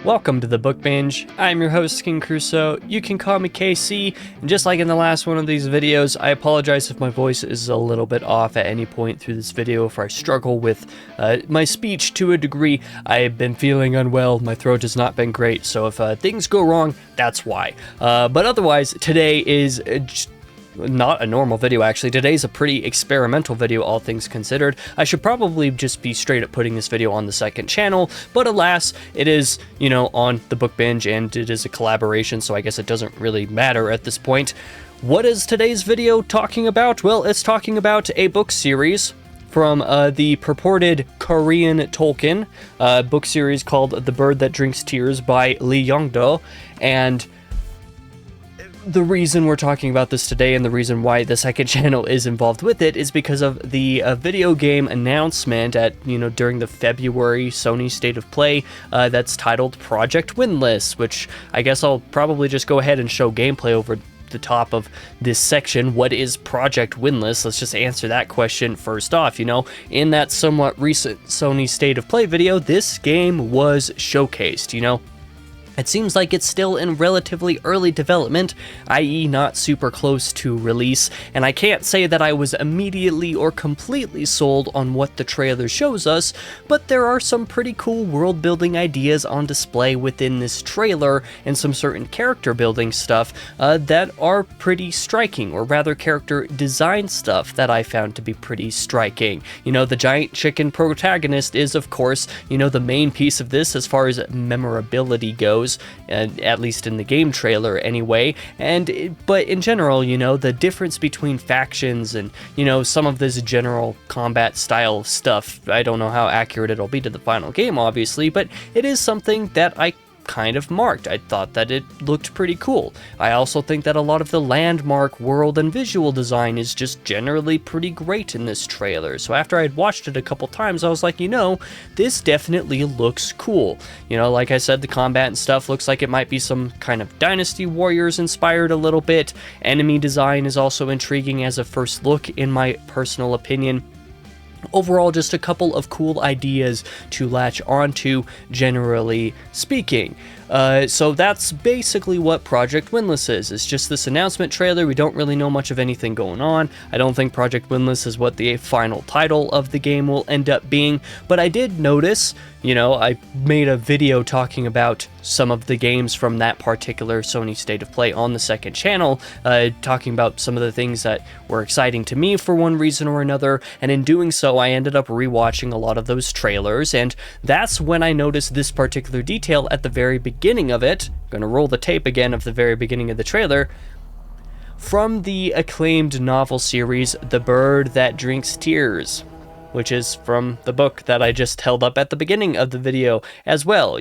Welcome to the Book Binge. I'm your host, King Crusoe. You can call me KC, and just like in the last one of these videos, I apologize if my voice is a little bit off at any point through this video, if I struggle with my speech to a degree. I've been feeling unwell, my throat has not been great, so if things go wrong, that's why. But otherwise, today is not a normal video, actually. Today's a pretty experimental video, all things considered. I should probably just be straight up putting this video on the second channel, but alas, it is, on the Book Binge, and it is a collaboration, so I guess it doesn't really matter at this point. What is today's video talking about? Well, it's talking about a book series from the purported Korean Tolkien book series called The Bird That Drinks Tears by Lee Young-do, and the reason we're talking about this today and the reason why the second channel is involved with it is because of the video game announcement at, during the February Sony State of Play that's titled Project Windless, which I guess I'll probably just go ahead and show gameplay over the top of this section. What is Project Windless? Let's just answer that question first off. In that somewhat recent Sony State of Play video, this game was showcased, It seems like it's still in relatively early development, i.e. not super close to release, and I can't say that I was immediately or completely sold on what the trailer shows us, but there are some pretty cool world-building ideas on display within this trailer, and some certain character-building stuff that are pretty striking, or rather character design stuff that I found to be pretty striking. The giant chicken protagonist is, of course, the main piece of this as far as memorability goes, at least in the game trailer anyway, but in general, the difference between factions and, some of this general combat style stuff, I don't know how accurate it'll be to the final game, obviously, but it is something that I kind of marked. I thought that it looked pretty cool. I also think that a lot of the landmark world and visual design is just generally pretty great in this trailer. So after I'd watched it a couple times, I was like, this definitely looks cool. Like I said, the combat and stuff looks like it might be some kind of Dynasty Warriors inspired a little bit. Enemy design is also intriguing as a first look, in my personal opinion. Overall, just a couple of cool ideas to latch onto, generally speaking. So that's basically what Project Windless is. It's just this announcement trailer. We don't really know much of anything going on. I don't think Project Windless is what the final title of the game will end up being, but I did notice, I made a video talking about some of the games from that particular Sony State of Play on the second channel, talking about some of the things that were exciting to me for one reason or another, and in doing so, I ended up rewatching a lot of those trailers, and that's when I noticed this particular detail at the very beginning of it. I'm gonna roll the tape again of the very beginning of the trailer. From the acclaimed novel series, The Bird That Drinks Tears, which is from the book that I just held up at the beginning of the video as well,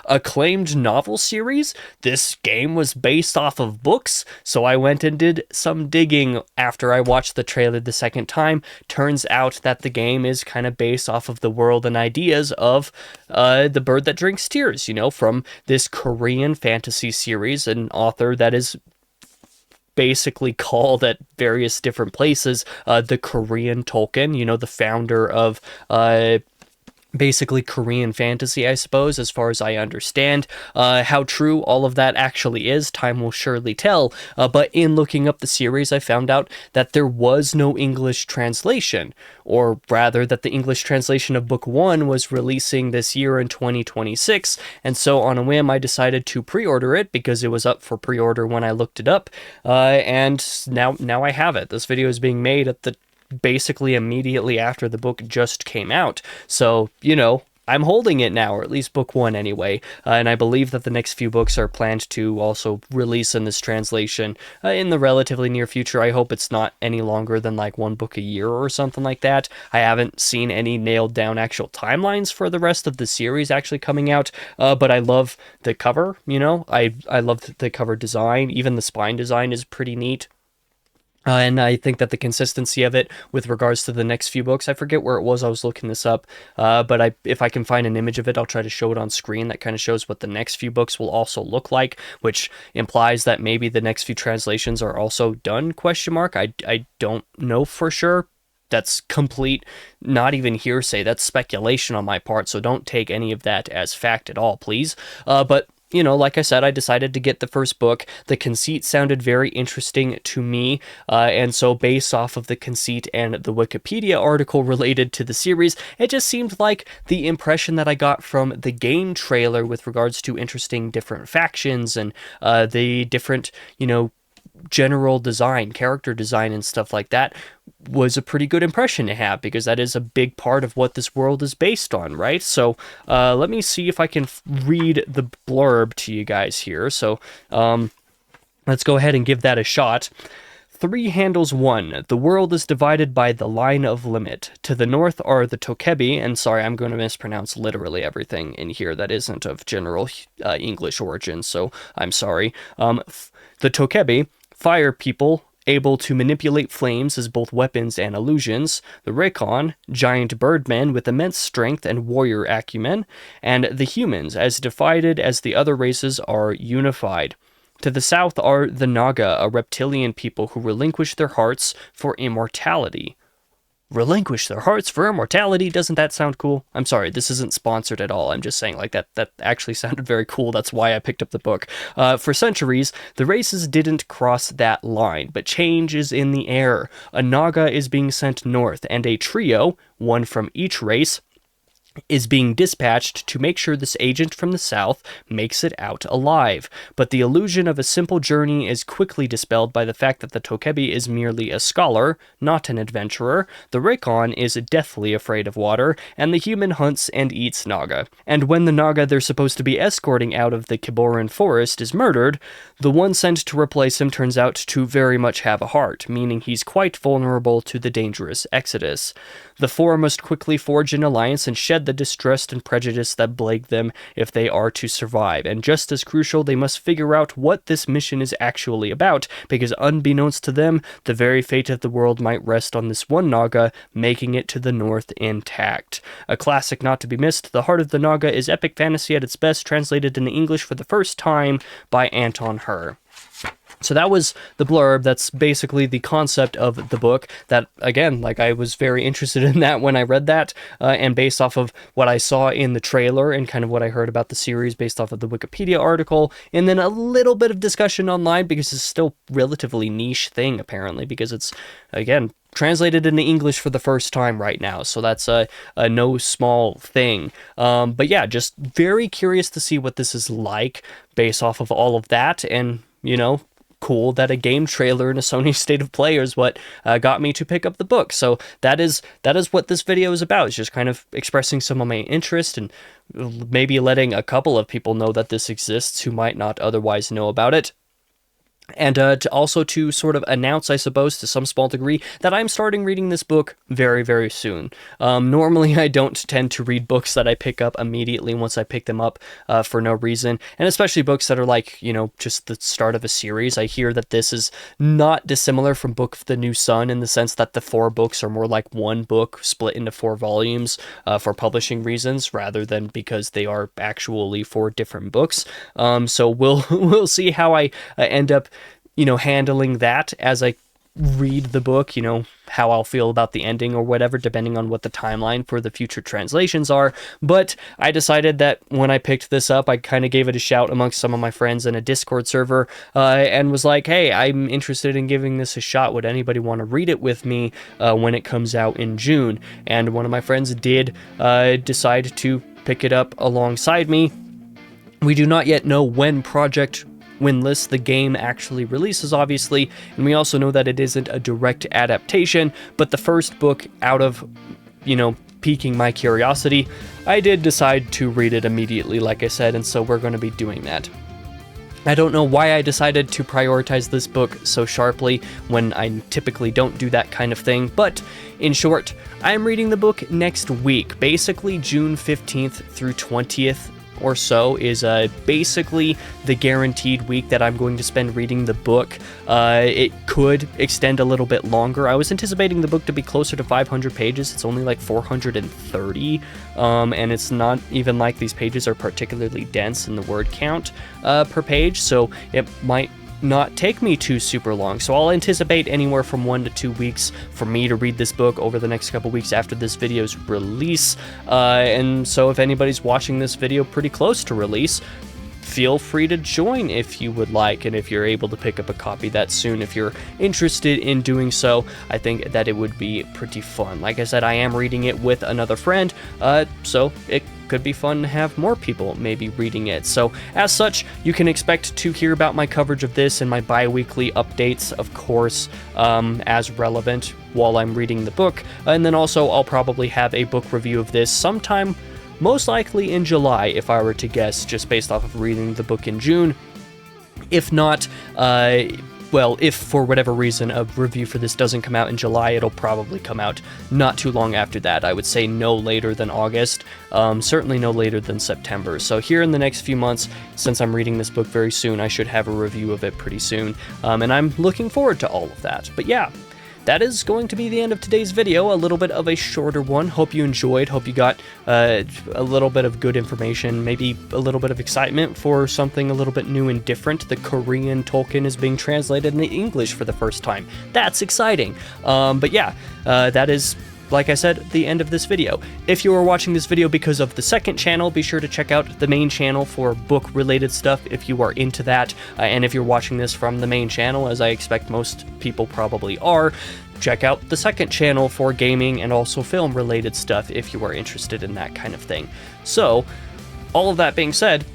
acclaimed novel series. This game was based off of books, so I went and did some digging after I watched the trailer the second time. Turns out that the game is kind of based off of the world and ideas of The Bird That Drinks Tears, from this Korean fantasy series, an author that is basically called at various different places the Korean Tolkien, the founder of basically Korean fantasy, I suppose, as far as I understand. How true all of that actually is, time will surely tell, but in looking up the series, I found out that there was no English translation, or rather that the English translation of Book 1 was releasing this year in 2026, and so on a whim, I decided to pre-order it, because it was up for pre-order when I looked it up, and now I have it. This video is being made at the basically immediately after the book just came out. So, I'm holding it now, or at least Book 1 anyway, and I believe that the next few books are planned to also release in this translation in the relatively near future. I hope it's not any longer than like one book a year or something like that. I haven't seen any nailed down actual timelines for the rest of the series actually coming out, but I love the cover, I love the cover design. Even the spine design is pretty neat. And I think that the consistency of it with regards to the next few books, I forget where it was, I was looking this up, but if I can find an image of it, I'll try to show it on screen. That kind of shows what the next few books will also look like, which implies that maybe the next few translations are also done, ? I don't know for sure. that's complete, not even hearsay. That's speculation on my part, so don't take any of that as fact at all, please. But you know, like I said, I decided to get the first book. The conceit sounded very interesting to me, and so based off of the conceit and the Wikipedia article related to the series, it just seemed like the impression that I got from the game trailer with regards to interesting different factions and the different, you know, general design, character design and stuff like that was a pretty good impression to have, because that is a big part of what this world is based on, right? So let me see if I can read the blurb to you guys here. So let's go ahead and give that a shot. 3 handles 1. The world is divided by the line of limit. To the north are the Tokebi, and sorry, I'm going to mispronounce literally everything in here that isn't of general English origin, so I'm sorry. The Tokebi, fire people, able to manipulate flames as both weapons and illusions. The Rikon, giant birdmen with immense strength and warrior acumen. And the humans, as divided as the other races, are unified. To the south are the Naga, a reptilian people who relinquish their hearts for immortality. Relinquish their hearts for immortality? Doesn't that sound cool? I'm sorry, this isn't sponsored at all. I'm just saying, like, that actually sounded very cool. That's why I picked up the book. For centuries, the races didn't cross that line, but change is in the air. A Naga is being sent north, and a trio, one from each race, is being dispatched to make sure this agent from the south makes it out alive. But the illusion of a simple journey is quickly dispelled by the fact that the Tokebi is merely a scholar, not an adventurer, the Rikon is deathly afraid of water, and the human hunts and eats Naga. And when the Naga they're supposed to be escorting out of the Kiboran forest is murdered, the one sent to replace him turns out to very much have a heart, meaning he's quite vulnerable to the dangerous exodus. The 4 must quickly forge an alliance and shed the distrust and prejudice that plague them if they are to survive. And just as crucial, they must figure out what this mission is actually about, because unbeknownst to them, the very fate of the world might rest on this one Naga, making it to the north intact. A classic not to be missed, The Heart of the Naga is epic fantasy at its best, translated into English for the first time by Anton Herr. So that was the blurb. That's basically the concept of the book. That, again, like, I was very interested in that when I read that, and based off of what I saw in the trailer and kind of what I heard about the series based off of the Wikipedia article, and then a little bit of discussion online, because it's still relatively niche thing, apparently, because it's, again, translated into English for the first time right now, so that's a no small thing. But yeah, just very curious to see what this is like based off of all of that, and, you know, cool that a game trailer in a Sony State of Play is what got me to pick up the book. So that is what this video is about. It's just kind of expressing some of my interest and maybe letting a couple of people know that this exists who might not otherwise know about it. And to sort of announce, I suppose, to some small degree, that I'm starting reading this book very, very soon. Normally, I don't tend to read books that I pick up immediately once I pick them up for no reason, and especially books that are like, you know, just the start of a series. I hear that this is not dissimilar from Book of the New Sun in the sense that the 4 books are more like one book split into 4 volumes for publishing reasons, rather than because they are actually 4 different books. So we'll see how I end up, you know, handling that as I read the book, you know, how I'll feel about the ending or whatever, depending on what the timeline for the future translations are. But I decided that when I picked this up, I kind of gave it a shout amongst some of my friends in a Discord server, and was like, hey, I'm interested in giving this a shot. Would anybody want to read it with me when it comes out in June? And one of my friends did decide to pick it up alongside me. We do not yet know when Project Windless, the game, actually releases, obviously, and we also know that it isn't a direct adaptation, but the first book, out of, you know, piquing my curiosity, I did decide to read it immediately, like I said, and so we're going to be doing that. I don't know why I decided to prioritize this book so sharply when I typically don't do that kind of thing, but in short, I'm reading the book next week. Basically, June 15th through 20th or so is basically the guaranteed week that I'm going to spend reading the book. It could extend a little bit longer. I was anticipating the book to be closer to 500 pages. It's only like 430, and it's not even like these pages are particularly dense in the word count per page, so it might not take me too super long. So I'll anticipate anywhere from 1 to 2 weeks for me to read this book over the next couple weeks after this video's release. And so if anybody's watching this video pretty close to release, feel free to join if you would like, and if you're able to pick up a copy that soon, if you're interested in doing so, I think that it would be pretty fun. Like I said, I am reading it with another friend, so it could be fun to have more people maybe reading it. So as such, you can expect to hear about my coverage of this and my bi-weekly updates, of course, as relevant while I'm reading the book. And then also I'll probably have a book review of this sometime, most likely in July, if I were to guess, just based off of reading the book in June. If not, well, if for whatever reason a review for this doesn't come out in July, it'll probably come out not too long after that. I would say no later than August, certainly no later than September. So here in the next few months, since I'm reading this book very soon, I should have a review of it pretty soon, and I'm looking forward to all of that. But yeah, that is going to be the end of today's video, a little bit of a shorter one. Hope you enjoyed, hope you got a little bit of good information, maybe a little bit of excitement for something a little bit new and different. The Korean Tolkien is being translated into English for the first time. That's exciting. But yeah, that is, like I said, the end of this video. If you are watching this video because of the second channel, be sure to check out the main channel for book-related stuff if you are into that. And if you're watching this from the main channel, as I expect most people probably are, check out the second channel for gaming and also film-related stuff if you are interested in that kind of thing. So, all of that being said,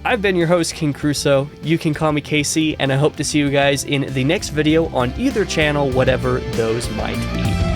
I've been your host, King Crusoe. You can call me KC, and I hope to see you guys in the next video on either channel, whatever those might be.